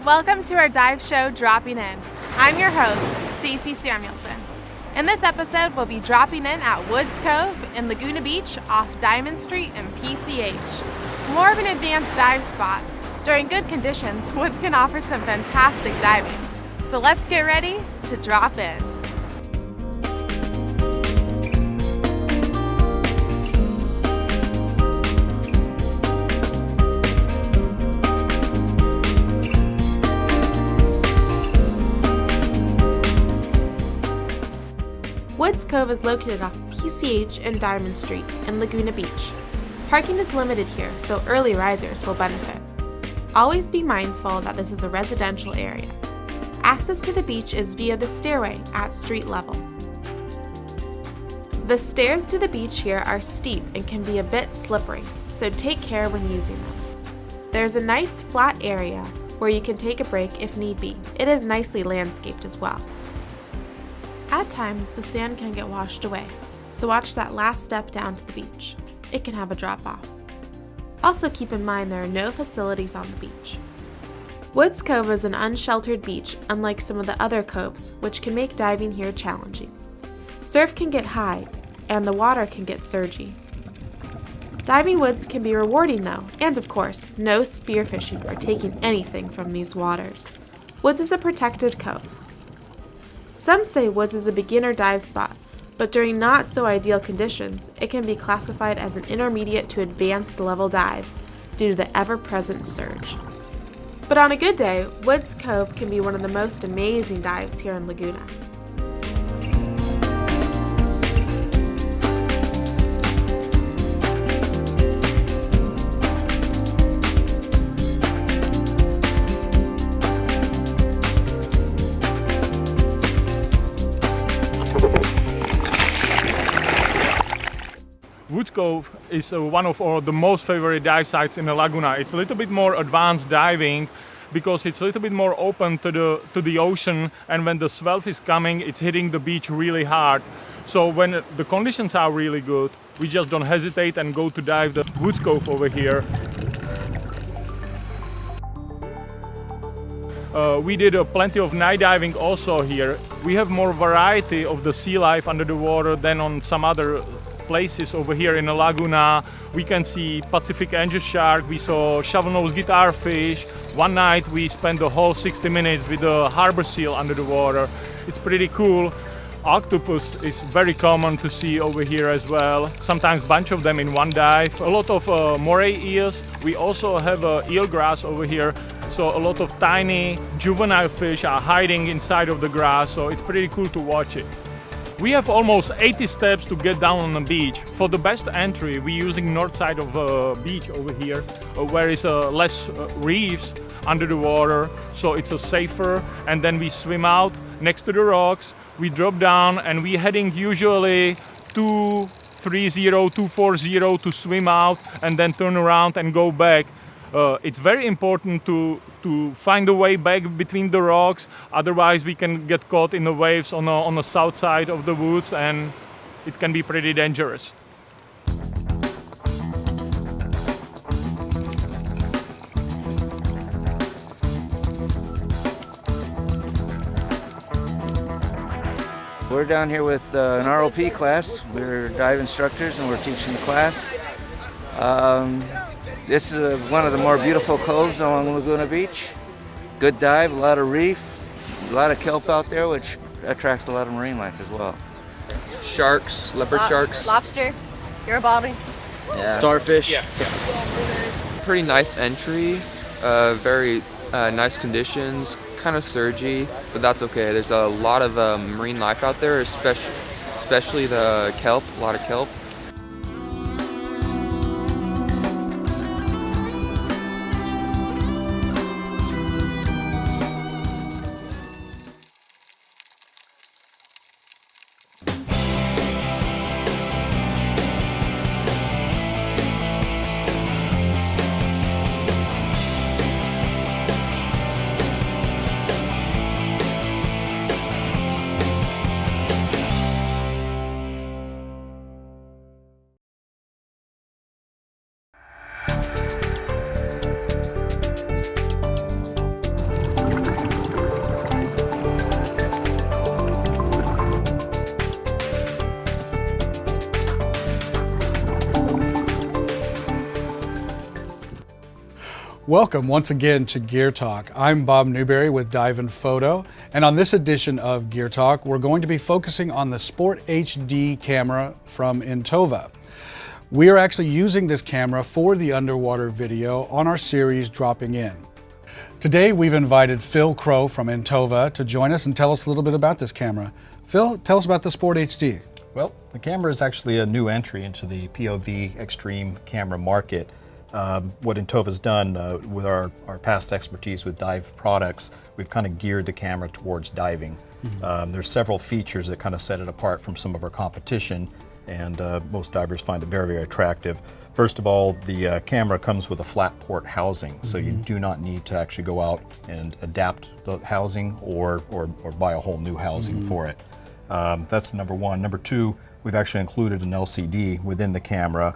Welcome to our dive show, Dropping In. I'm your host, Stacy Samuelson. In this episode, we'll be dropping in at Woods Cove in Laguna Beach off Diamond Street in PCH. More of an advanced dive spot. During good conditions, Woods can offer some fantastic diving. So let's get ready to drop in. Woods Cove is located off PCH and Diamond Street in Laguna Beach. Parking is limited here, so early risers will benefit. Always be mindful that this is a residential area. Access to the beach is via the stairway at street level. The stairs to the beach here are steep and can be a bit slippery, so take care when using them. There's a nice flat area where you can take a break if need be. It is nicely landscaped as well. At times, the sand can get washed away, so watch that last step down to the beach. It can have a drop-off. Also keep in mind there are no facilities on the beach. Woods Cove is an unsheltered beach, unlike some of the other coves, which can make diving here challenging. Surf can get high, and the water can get surgy. Diving woods can be rewarding though, and of course, no spearfishing or taking anything from these waters. Woods is a protected cove. Some say Woods is a beginner dive spot, but during not so ideal conditions, it can be classified as an intermediate to advanced level dive due to the ever-present surge. But on a good day, Woods Cove can be one of the most amazing dives here in Laguna. Woods Cove is one of the most favorite dive sites in the Laguna. It's a little bit more advanced diving because it's a little bit more open to the ocean, and when the swell is coming, it's hitting the beach really hard. So when the conditions are really good, we just don't hesitate and go to dive the Woods Cove over here. We did plenty of night diving also here. We have more variety of the sea life under the water than on some other places over here in the Laguna. We can see Pacific angel shark, we saw shovel-nosed guitarfish. One night we spent the whole 60 minutes with the harbor seal under the water. It's pretty cool. Octopus is very common to see over here as well. Sometimes bunch of them in one dive. A lot of moray eels. We also have eelgrass over here. So a lot of tiny juvenile fish are hiding inside of the grass. So it's pretty cool to watch it. We have almost 80 steps to get down on the beach. For the best entry, we're using north side of the beach over here, where is less reefs under the water, so it's safer. And then we swim out next to the rocks, we drop down, and we're heading usually 230, 240 to swim out, and then turn around and go back. It's very important to find a way back between the rocks, otherwise we can get caught in the waves on the south side of the woods, and it can be pretty dangerous. We're down here with an ROP class. We're dive instructors and we're teaching the class. This is one of the more beautiful coves along Laguna Beach. Good dive, a lot of reef, a lot of kelp out there, which attracts a lot of marine life as well. Sharks, leopard sharks. Lobster, Garibaldi. Yeah. Starfish. Yeah. Pretty nice entry, very nice conditions, kind of surgy, but that's okay. There's a lot of marine life out there, especially the kelp, a lot of kelp. Welcome once again to Gear Talk. I'm Bob Newberry with Dive and Photo, and on this edition of Gear Talk, we're going to be focusing on the Sport HD camera from Intova. We are actually using this camera for the underwater video on our series Dropping In. Today we've invited Phil Crow from Intova to join us and tell us a little bit about this camera. Phil, tell us about the Sport HD. Well, the camera is actually a new entry into the POV extreme camera market. What Intova's done with our past expertise with dive products, we've kind of geared the camera towards diving. There's several features that kind of set it apart from some of our competition, and most divers find it very, very attractive. First of all, the camera comes with a flat port housing, so you do not need to actually go out and adapt the housing or buy a whole new housing for it. That's number one. Number two, we've actually included an LCD within the camera.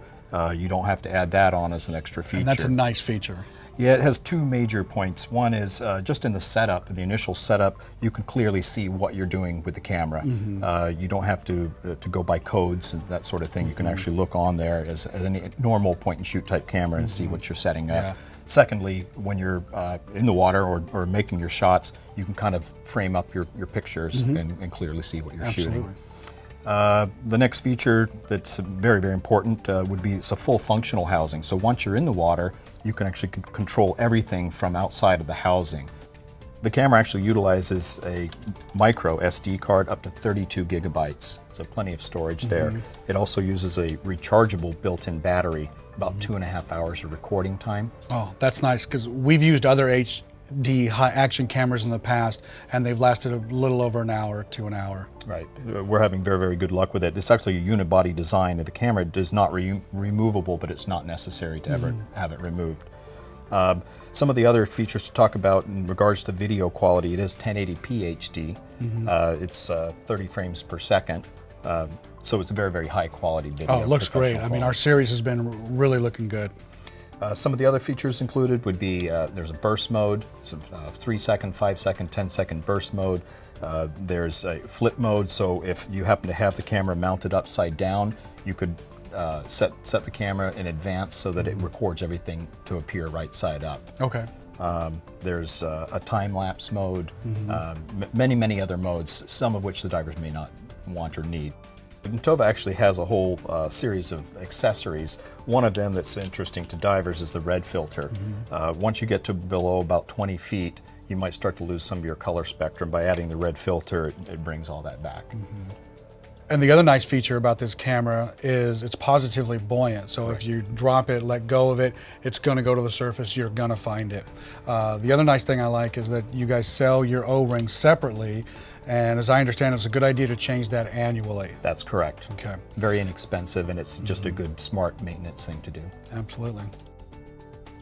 You don't have to add that on as an extra feature. And that's a nice feature. Yeah, it has two major points. One is just in the setup, the initial setup, you can clearly see what you're doing with the camera. You don't have to go by codes and that sort of thing. You can actually look on there as any normal point and shoot type camera and see what you're setting up. Yeah. Secondly, when you're in the water or making your shots, you can kind of frame up your pictures and clearly see what you're shooting. The next feature that's very, very important would be it's a full functional housing. So once you're in the water, you can actually control everything from outside of the housing. The camera actually utilizes a micro SD card up to 32 gigabytes, so plenty of storage there. It also uses a rechargeable built-in battery, about 2.5 hours of recording time. Oh, that's nice, because we've used other HD high action cameras in the past, and they've lasted a little over an hour to an hour. Right. We're having very, very good luck with it. It's actually a unibody design. The camera is not removable, but it's not necessary to ever have it removed. Some of the other features to talk about in regards to video quality, it is 1080p HD. It's 30 frames per second. So it's a very, very high quality video. Oh, it looks great. I mean, our series has been really looking good. Some of the other features included would be there's a burst mode, some 3-second, 5-second, 10-second burst mode. There's a flip mode, so if you happen to have the camera mounted upside down, you could set the camera in advance so that it records everything to appear right side up. Okay. There's a time-lapse mode, many, many other modes, some of which the divers may not want or need. Intova actually has a whole series of accessories. One of them that's interesting to divers is the red filter. Once you get to below about 20 feet, you might start to lose some of your color spectrum. By adding the red filter, it brings all that back. And the other nice feature about this camera is it's positively buoyant. So if you drop it, let go of it, it's going to go to the surface, you're going to find it. The other nice thing I like is that you guys sell your O-rings separately. And as I understand, it's a good idea to change that annually. That's correct. Okay. Very inexpensive, and it's just a good, smart maintenance thing to do. Absolutely.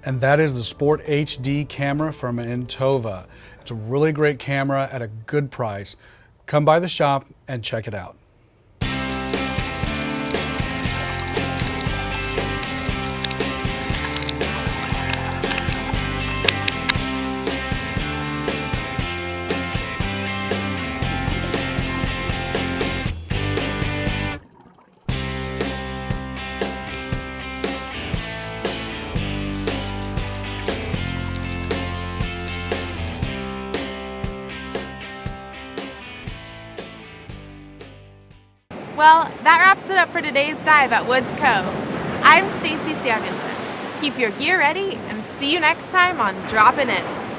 And that is the Sport HD camera from Intova. It's a really great camera at a good price. Come by the shop and check it out. Well, that wraps it up for today's dive at Woods Cove. I'm Stacy Samuelson. Keep your gear ready and see you next time on Droppin' In.